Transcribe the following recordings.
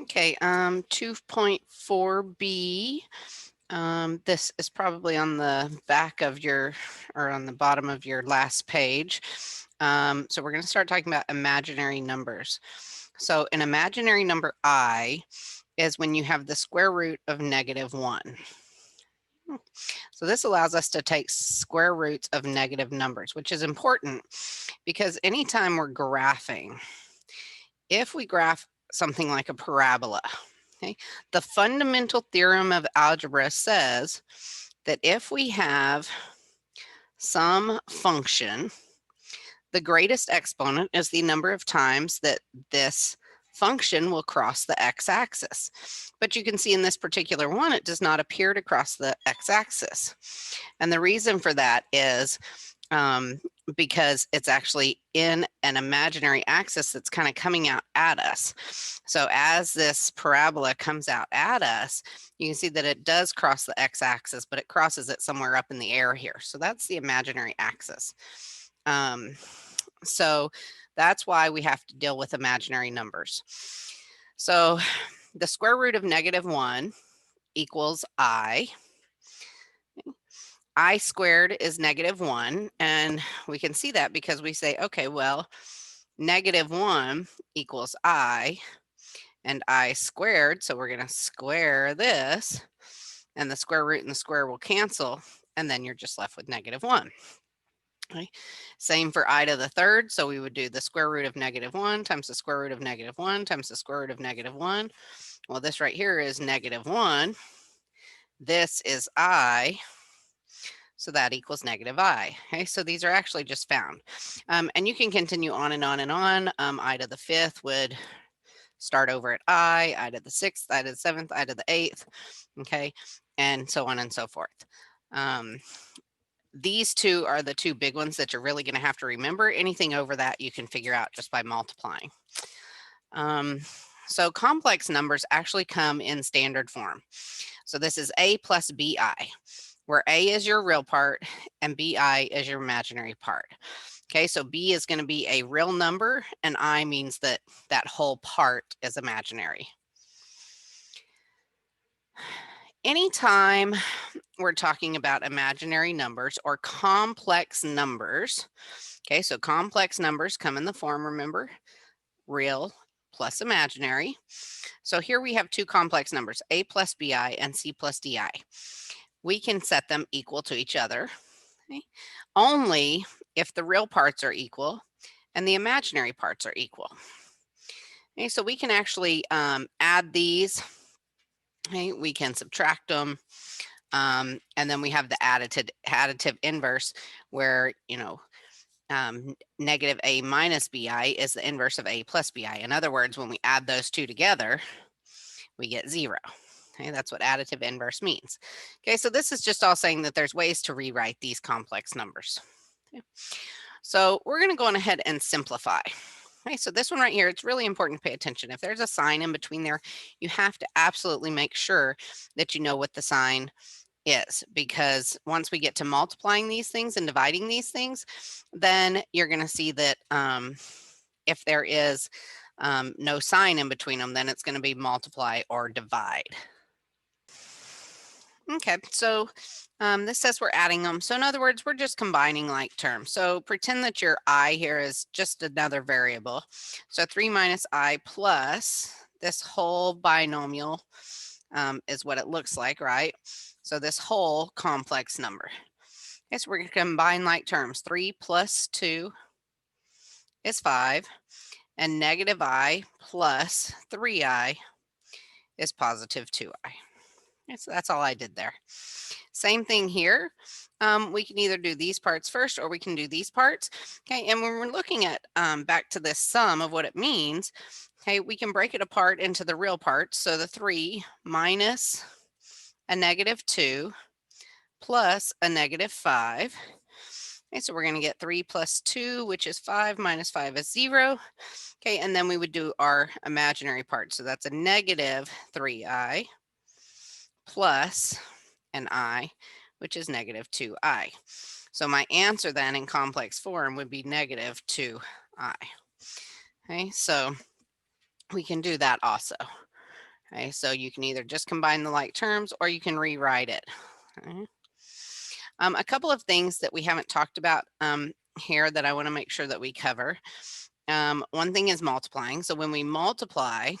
Okay, 2.4b. This is probably on the back of your, or on the bottom of your last page. So we're going to start talking about imaginary numbers. So an imaginary number I is when you have the square root of -1. So this allows us to take square roots of negative numbers, which is important because anytime we're graphing, if we graph something like a parabola, okay, the fundamental theorem of algebra says that if we have some function, the greatest exponent is the number of times that this function will cross the x-axis. But you can see in this particular one, it does not appear to cross the x-axis. And the reason for that is because it's actually in an imaginary axis that's kind of coming out at us. So as this parabola comes out at us, you can see that it does cross the x-axis, but it crosses it somewhere up in the air here. So that's the imaginary axis. So that's why we have to deal with imaginary numbers. So the square root of -1 equals I. I squared is -1, and we can see that because we say, okay, well, -1 equals I, and I squared, so we're going to square this, and the square root and the square will cancel, and then you're just left with -1. Okay. Same for I to the third, so we would do the square root of -1 times the square root of -1 times the square root of -1. Well, this right here is -1. This is I. So that equals -I. Okay, so these are actually just found. And you can continue on and on and on. I to the fifth would start over at I to the sixth, I to the seventh, I to the eighth, okay, and so on and so forth. These two are the two big ones that you're really going to have to remember. Anything over that you can figure out just by multiplying. So complex numbers actually come in standard form. So this is A plus BI, where A is your real part and BI is your imaginary part. Okay, so B is going to be a real number and I means that that whole part is imaginary. Anytime we're talking about imaginary numbers or complex numbers, okay, so complex numbers come in the form, remember, real plus imaginary. So here we have two complex numbers, A plus BI and C plus DI. We can set them equal to each other, okay, only if the real parts are equal and the imaginary parts are equal. Okay, so we can actually add these. Okay, we can subtract them. And then we have the additive inverse where, you know, negative A minus BI is the inverse of A plus BI. In other words, when we add those two together, we get 0. Okay, that's what additive inverse means. Okay, so this is just all saying that there's ways to rewrite these complex numbers. Okay. So we're going to go on ahead and simplify. Okay, so this one right here, it's really important to pay attention. If there's a sign in between there, you have to absolutely make sure that you know what the sign is, because once we get to multiplying these things and dividing these things, then you're going to see that if there is no sign in between them, then it's going to be multiply or divide. Okay, so this says we're adding them. So in other words, we're just combining like terms. So pretend that your I here is just another variable. So 3 minus I plus this whole binomial is what it looks like, right? So this whole complex number. Okay, so we're going to combine like terms. 3 plus 2 is 5. And negative I plus 3I is positive 2I. Okay, so that's all I did there. Same thing here. We can either do these parts first or we can do these parts. Okay, and when we're looking at back to this sum of what it means, okay, we can break it apart into the real parts. So the 3 minus a -2 plus a -5. Okay, so we're going to get 3 plus 2, which is 5, minus 5 is 0. Okay, and then we would do our imaginary part. So that's a -3i plus an I, which is -2i. So my answer then in complex form would be -2i. Okay, so we can do that also. Okay, so you can either just combine the like terms or you can rewrite it. Okay. A couple of things that we haven't talked about here that I want to make sure that we cover. One thing is multiplying. So when we multiply,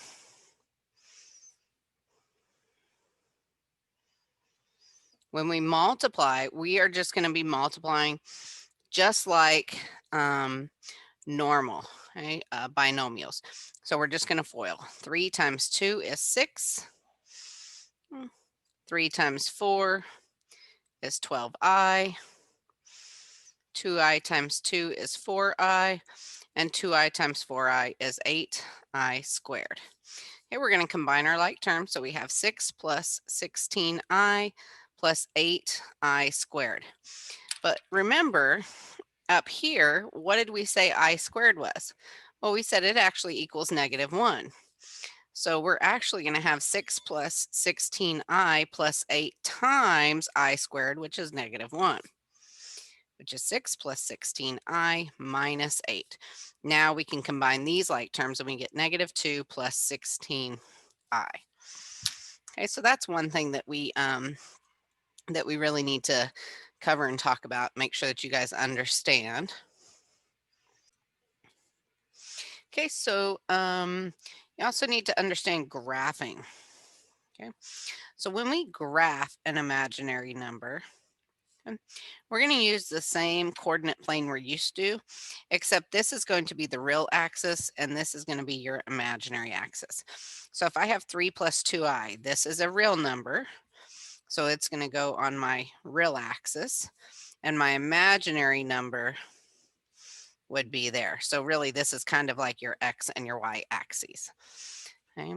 we are just going to be multiplying just like normal, okay? Binomials. So we're just going to FOIL. 3 times 2 is 6. 3 times 4 is 12i. 2i times 2 is 4i. And 2i times 4i is 8i squared. Okay, we're going to combine our like terms. So we have 6 plus 16i plus 8i squared. But remember, up here, what did we say I squared was? Well, we said it actually equals -1. So we're actually going to have 6 plus 16i plus 8 times I squared, which is -1, which is 6 plus 16i minus 8. Now we can combine these like terms and we get -2 plus 16i. Okay, so that's one thing that we really need to cover and talk about. Make sure that you guys understand. Okay, so you also need to understand graphing. Okay, so when we graph an imaginary number, okay, we're going to use the same coordinate plane we're used to, except this is going to be the real axis and this is going to be your imaginary axis. So if I have 3 plus 2i, this is a real number. So it's going to go on my real axis, and my imaginary number would be there. So really, this is kind of like your x and your y axes. Okay.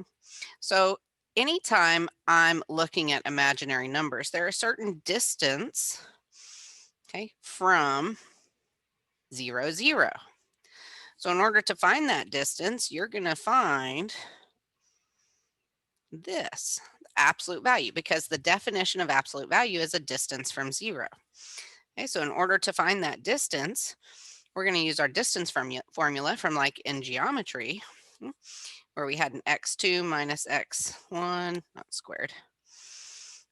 So anytime I'm looking at imaginary numbers, there are certain distance, okay, from 0, 0. So in order to find that distance, you're going to find this absolute value, because the definition of absolute value is a distance from 0. Okay, so in order to find that distance, we're going to use our distance formula from like in geometry, where we had an x2 minus x1, not squared,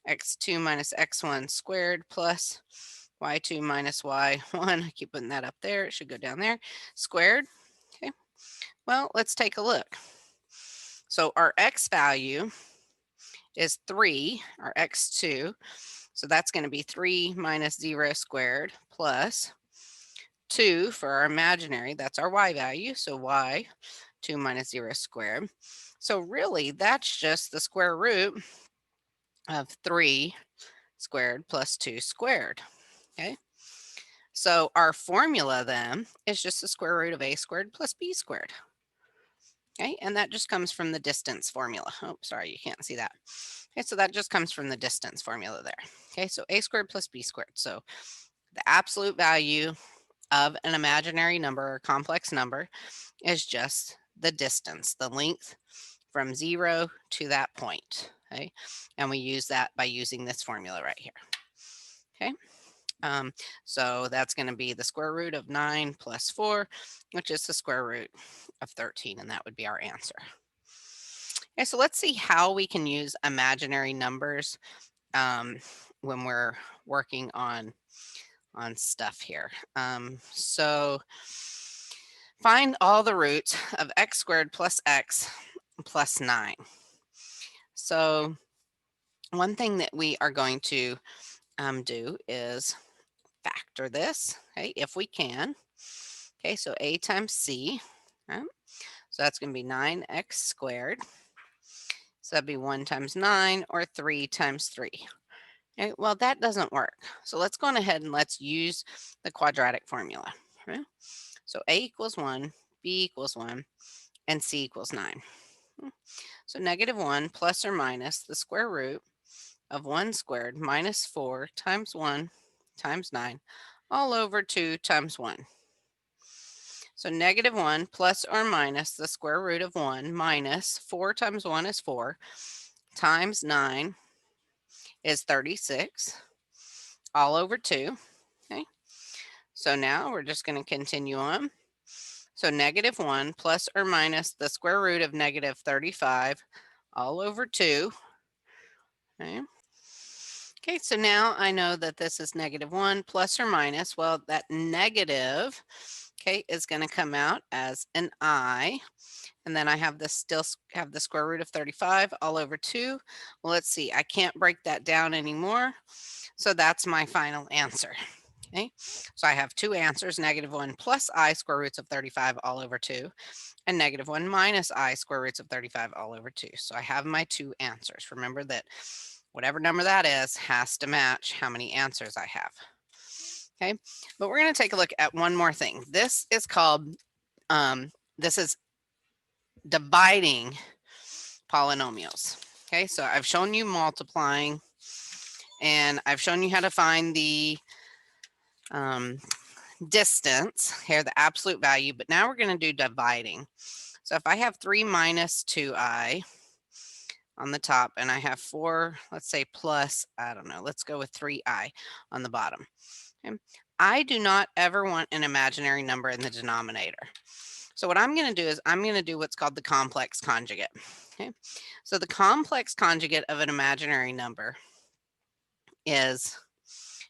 x2 minus x1 squared plus y2 minus y1. I keep putting that up there. It should go down there. Squared. Okay. Well, let's take a look. So our x value is 3, our x2. So that's going to be 3 minus 0 squared plus 2 for our imaginary. That's our y value. So y, 2 minus 0 squared. So really, that's just the square root of 3 squared plus 2 squared. Okay. So our formula then is just the square root of a squared plus b squared. Okay, and that just comes from the distance formula. Oh, sorry, you can't see that. Okay, so that just comes from the distance formula there. Okay, so a squared plus b squared. So the absolute value of an imaginary number or complex number is just the distance, the length from 0 to that point. Okay, and we use that by using this formula right here. Okay. So that's going to be the square root of 9 plus 4, which is the square root of 13, and that would be our answer. Okay, so let's see how we can use imaginary numbers when we're working on stuff here. So find all the roots of x squared plus x plus 9. So one thing that we are going to do is factor this, okay, if we can. Okay, so a times c, right? So that's going to be 9x squared. So that'd be 1 times 9 or 3 times 3. Okay, well, that doesn't work. So let's go on ahead and let's use the quadratic formula. Okay? So a equals 1, b equals 1, and c equals 9. So -1 plus or minus the square root of 1 squared minus 4 times 1 times 9 all over 2 times 1. So -1 plus or minus the square root of 1 minus 4 times 1 is 4 times 9 is 36 all over 2. Okay. So now we're just going to continue on. So -1 plus or minus the square root of -35 all over 2. Okay. Okay, so now I know that this is -1 plus or minus. Well, that negative, okay, is going to come out as an I. And then I have this still have the square root of 35 all over 2. Well, let's see. I can't break that down anymore. So that's my final answer. Okay, so I have two answers, -1 plus I square roots of 35 all over 2, and -1 minus I square roots of 35 all over 2. So I have my two answers. Remember that whatever number that is has to match how many answers I have. Okay, but we're going to take a look at one more thing. This is called, this is dividing polynomials. Okay, so I've shown you multiplying, and I've shown you how to find the distance here, the absolute value, but now we're going to do dividing. So if I have 3 minus 2i on the top, and I have 4, let's say plus, I don't know, let's go with 3i on the bottom. Okay. I do not ever want an imaginary number in the denominator. So what I'm going to do is I'm going to do what's called the complex conjugate. Okay. So the complex conjugate of an imaginary number is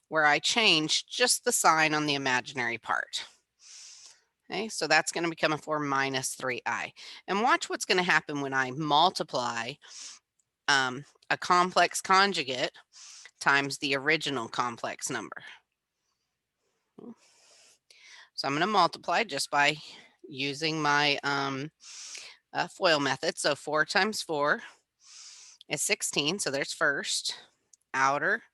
where I change just the sign on the imaginary part. Okay, so that's going to become a 4 minus 3i. And watch what's going to happen when I multiply a complex conjugate times the original complex number. So I'm going to multiply just by using my FOIL method. So 4 times 4 is 16. So there's first. Outer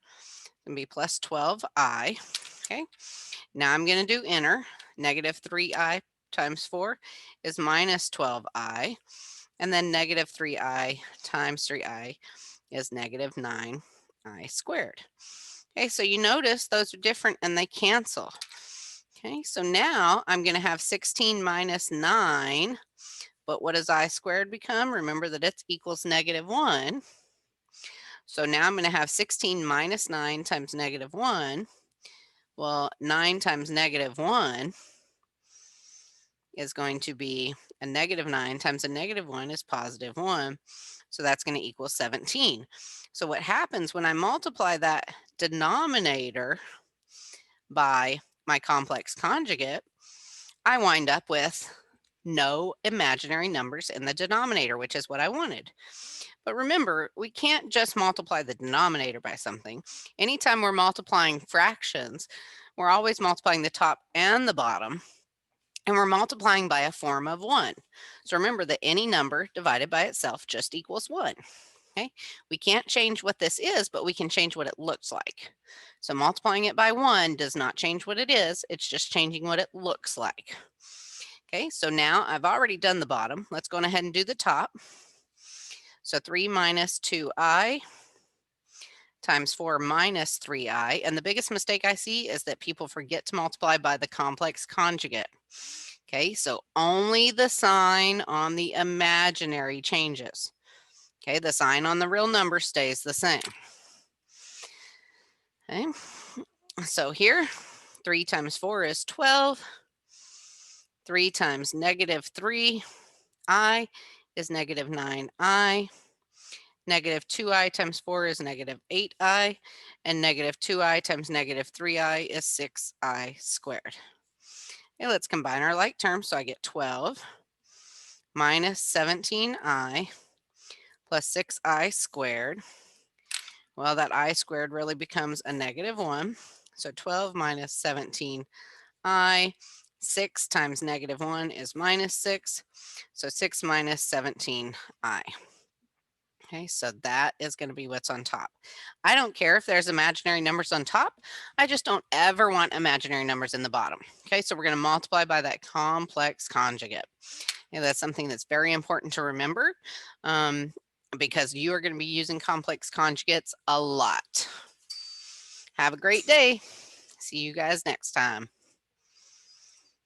going to be plus 12i. Okay. Now I'm going to do inner. -3i times 4 is minus 12i. And then -3i times 3i is -9i squared. Okay, so you notice those are different and they cancel. Okay, so now I'm going to have 16 minus 9. But what does I squared become? Remember that it's equals -1. So now I'm going to have 16 minus 9 times -1. Well, 9 times -1 is going to be a -9 times a -1 is +1. So that's going to equal 17. So what happens when I multiply that denominator by my complex conjugate, I wind up with no imaginary numbers in the denominator, which is what I wanted. But remember, we can't just multiply the denominator by something. Anytime we're multiplying fractions, we're always multiplying the top and the bottom, and we're multiplying by a form of 1. So remember that any number divided by itself just equals 1. Okay, we can't change what this is, but we can change what it looks like. So multiplying it by 1 does not change what it is. It's just changing what it looks like. Okay, so now I've already done the bottom. Let's go ahead and do the top. So 3 minus 2i times 4 minus 3i. And the biggest mistake I see is that people forget to multiply by the complex conjugate. Okay, so only the sign on the imaginary changes. Okay, the sign on the real number stays the same. Okay, so here, 3 times 4 is 12. 3 times -3i is -9i. -2i times 4 is -8i. And -2i times -3i is 6i squared. Okay, let's combine our like terms. So I get 12 minus 17i plus 6i squared. Well, that I squared really becomes a -1. So 12 minus 17i, 6 times -1 is -6. So 6 minus 17i. Okay, so that is going to be what's on top. I don't care if there's imaginary numbers on top. I just don't ever want imaginary numbers in the bottom. Okay, so we're going to multiply by that complex conjugate. And that's something that's very important to remember because you are going to be using complex conjugates a lot. Have a great day. See you guys next time.